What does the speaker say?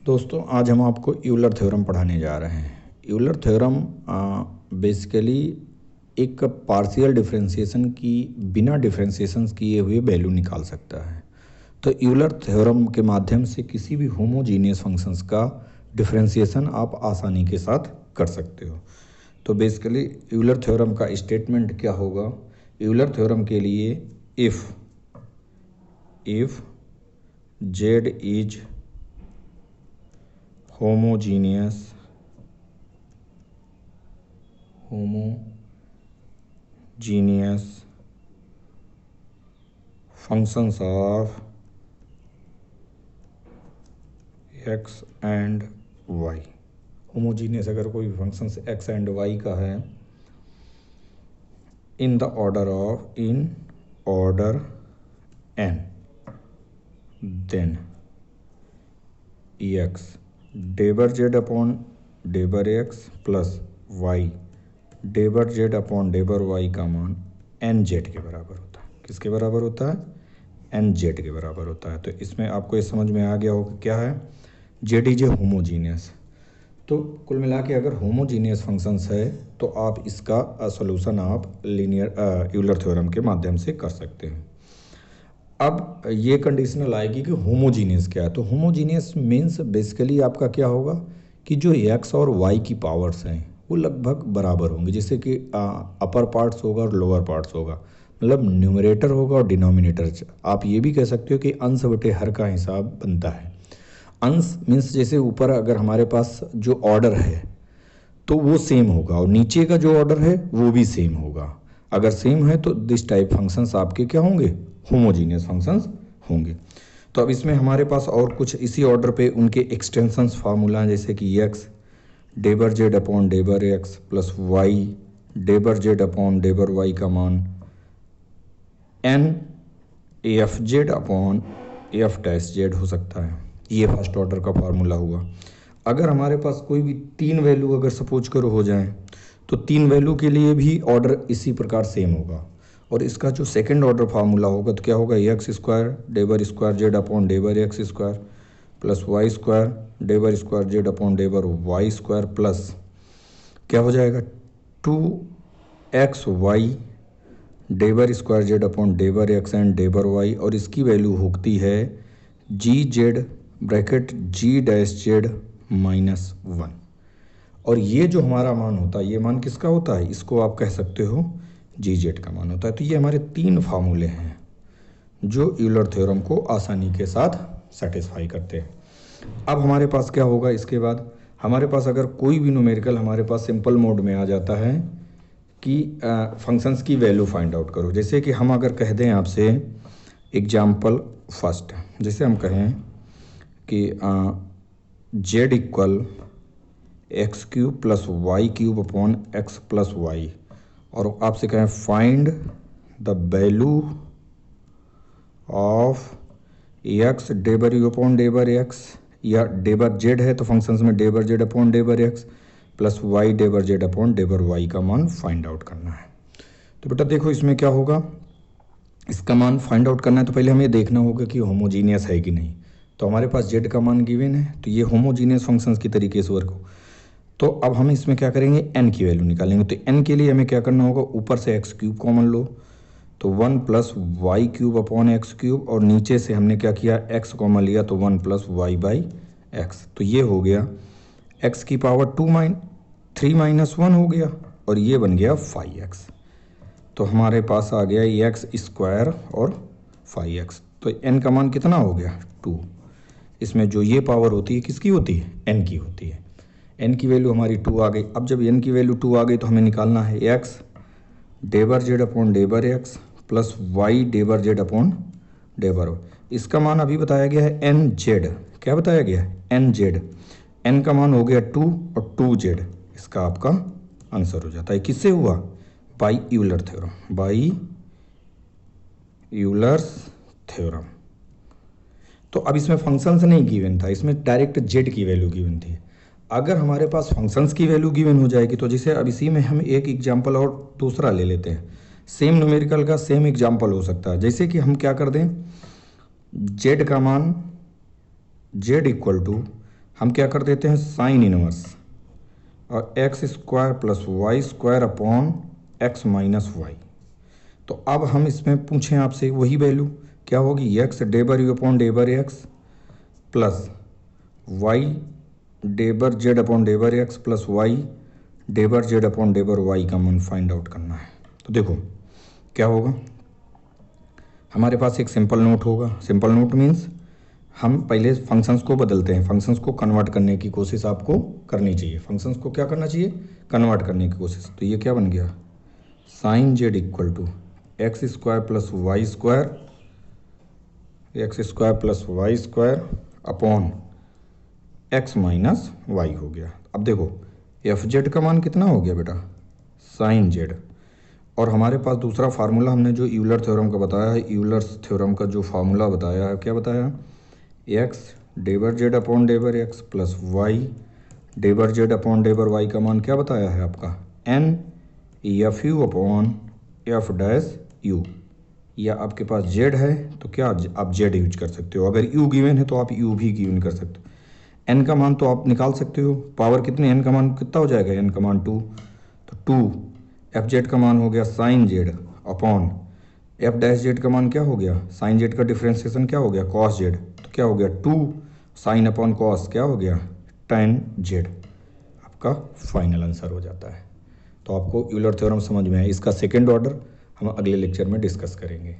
दोस्तों आज हम आपको यूलर थ्योरम पढ़ाने जा रहे हैं। यूलर थ्योरम बेसिकली एक पार्शियल डिफरेंशिएशन की बिना डिफरेंशिएशन किए हुए वैल्यू निकाल सकता है। तो यूलर थ्योरम के माध्यम से किसी भी होमोजीनियस फंक्शंस का डिफरेंशिएशन आप आसानी के साथ कर सकते हो। तो बेसिकली यूलर थ्योरम का स्टेटमेंट क्या होगा? यूलर थ्योरम के लिए if z is homogeneous functions of x and y। Homogeneous अगर कोई फंक्शंस x एंड y का है in order n, then x डेबर जेड अपॉन डेबर एक्स प्लस वाई डेबर जेड अपॉन डेबर वाई का मान एन जेड के बराबर होता है। किसके बराबर होता है? एन जेड के बराबर होता है। तो इसमें आपको ये समझ में आ गया होगा क्या है, जेड इज ए होमोजीनियस। तो कुल मिला के अगर होमोजीनियस फंक्शंस है तो आप इसका सॉल्यूशन आप लीनियर यूलर थ्योरम के माध्यम से कर सकते हैं। अब ये कंडीशनल आएगी कि होमोजीनियस क्या है। तो होमोजीनियस मीन्स बेसिकली आपका क्या होगा कि जो एक्स और वाई की पावर्स हैं वो लगभग बराबर होंगे, जैसे कि अपर पार्ट्स होगा और लोअर पार्ट्स होगा, मतलब न्यूमरेटर होगा और डिनोमिनेटर। आप ये भी कह सकते हो कि अंश बटे हर का हिसाब बनता है। अंश मीन्स जैसे ऊपर अगर हमारे पास जो ऑर्डर है तो वो सेम होगा और नीचे का जो ऑर्डर है वो भी सेम होगा। अगर सेम है तो दिस टाइप फंक्शंस आपके क्या होंगे? होमोजीनियस फंक्शंस होंगे। तो अब इसमें हमारे पास और कुछ इसी ऑर्डर पे उनके एक्सटेंशंस फार्मूला हैं, जैसे कि एक्स डेबर जेड अपॉन डेबर एक्स प्लस वाई डेबर जेड अपॉन डेबर वाई का मान n f z upon f dash z हो सकता है। ये फर्स्ट ऑर्डर का फार्मूला हुआ। अगर हमारे पास कोई भी तीन वैल्यू अगर सपोज करो हो जाए तो तीन वैल्यू के लिए भी ऑर्डर इसी प्रकार सेम होगा। और इसका जो सेकंड ऑर्डर फार्मूला होगा तो क्या होगा? एक्स स्क्वायर डेबर स्क्वायर जेड अपॉन डेबर x square plus y square डेबर स्क्वायर जेड अपॉन डेबर वाई स्क्वायर प्लस क्या हो जाएगा? 2xy डेबर स्क्वायर जेड अपॉन डेबर एक्स एंड डेबर वाई। और इसकी वैल्यू होती है g z bracket g dash z minus 1। और ये जो हमारा मान होता है ये मान किसका होता है? इसको आप कह सकते हो जी जेड का मान होता है। तो ये हमारे तीन फार्मूले हैं जो यूलर थ्योरम को आसानी के साथ सेटिस्फाई करते हैं। अब हमारे पास क्या होगा? इसके बाद हमारे पास अगर कोई भी न्यूमेरिकल हमारे पास सिंपल मोड में आ जाता है कि फंक्शंस की वैल्यू फाइंड आउट करो, जैसे कि हम अगर कह दें आपसे एग्जाम्पल फर्स्ट, जैसे हम कहें कि z equal x cube plus y cube upon x plus y, और आपसे कहें find the value of x डेबर यू अपॉन डेबर एक्स, या डेबर जेड है तो फंक्शंस में डेबर जेड अपॉन डेबर एक्स प्लस वाई डेबर जेड अपॉन डेबर वाई का मान फाइंड आउट करना है। तो बेटा देखो इसमें क्या होगा, इसका मान फाइंड आउट करना है तो पहले हमें देखना होगा कि होमोजीनियस है कि नहीं। तो हमारे पास जेड का मान गिवन है तो ये होमोजीनियस फंक्शंस की तरीके से वर्क हो। तो अब हम इसमें क्या करेंगे? एन की वैल्यू निकालेंगे। तो एन के लिए हमें क्या करना होगा? ऊपर से एक्स क्यूब कॉमन लो तो 1 plus y cube upon x cube, और नीचे से हमने क्या किया? एक्स कॉमन लिया तो 1 प्लस वाई बाई एक्स। तो ये हो गया एक्स की पावर 3 माइनस 1 हो गया और ये बन गया 5x। तो हमारे पास आ गया एक्स स्क्वायर और 5x। तो एन का मान कितना हो गया? 2। इसमें जो ये पावर होती है किसकी होती है? एन की होती है। एन की वैल्यू हमारी 2 आ गई। अब जब एन की वैल्यू 2 आ गई तो हमें निकालना है एक्स डेबर जेड अपॉन डेबर एक्स प्लस वाई डेबर जेड अपॉन डेबर वाई। इसका मान अभी बताया गया है एन जेड। क्या बताया गया है? N Z. एन का मान हो गया 2 और 2 जेड, इसका आपका आंसर हो जाता है। किससे हुआ? By Euler theorem. By Euler's theorem. तो अब इसमें फंक्शंस नहीं गिवन था, इसमें डायरेक्ट जेड की वैल्यू गिवन थी। अगर हमारे पास फंक्शंस की वैल्यू गिवन हो जाएगी तो जैसे अब इसी में हम एक एग्जांपल और दूसरा ले लेते हैं, सेम न्यूमेरिकल का सेम एग्जांपल हो सकता है। जैसे कि हम क्या कर दें, जेड का मान जेड इक्वल टू हम क्या कर देते हैं, साइन इनवर्स और x square plus y square upon x minus y. तो अब हम इसमें पूछें आपसे वही वैल्यू क्या होगी, एक्स डेबर यू अपॉन डेबर एक्स प्लस वाई डेबर जेड अपॉन डेबर एक्स प्लस वाई डेबर जेड अपॉन डेबर वाई का मान फाइंड आउट करना है। तो देखो क्या होगा, हमारे पास एक सिंपल नोट होगा। सिंपल नोट मीन्स हम पहले फंक्शंस को बदलते हैं, फंक्शंस को कन्वर्ट करने की कोशिश आपको करनी चाहिए। फंक्शंस को क्या करना चाहिए, कन्वर्ट करने की कोशिश। तो ये क्या बन गया, sine z equal to x square plus y square, x square plus y square upon x minus y हो गया। अब देखो एफ जेड का मान कितना हो गया बेटा, साइन जेड। और हमारे पास दूसरा फार्मूला हमने जो यूलर थ्योरम का बताया है, यूलर्स थ्योरम का जो फार्मूला बताया है, क्या बताया, एक्स डेबर जेड अपॉन डेबर एक्स प्लस वाई डेबर जेड अपॉन डेबर वाई का मान क्या बताया है आपका, n f u upon f dash u. या आपके पास जेड है तो क्या आप जेड यूज कर सकते हो, अगर यू गिवन है तो आप यू भी गिवन कर सकते हो। एन का मान तो आप निकाल सकते हो, पावर कितनी, एन का मान कितना हो जाएगा, एन का मान 2, तो 2 एफ जेड का मान हो गया sine z upon f dash z का मान क्या हो गया, साइन जेड का डिफ्रेंसिएशन क्या हो गया, कॉस जेड, तो क्या हो गया 2 साइन अपॉन कॉस क्या हो गया, tan जेड। आपका फाइनल आंसर हो जाता है। तो आपको यूलर थ्योरम समझ में आया। इसका सेकेंड ऑर्डर हम अगले लेक्चर में डिस्कस करेंगे।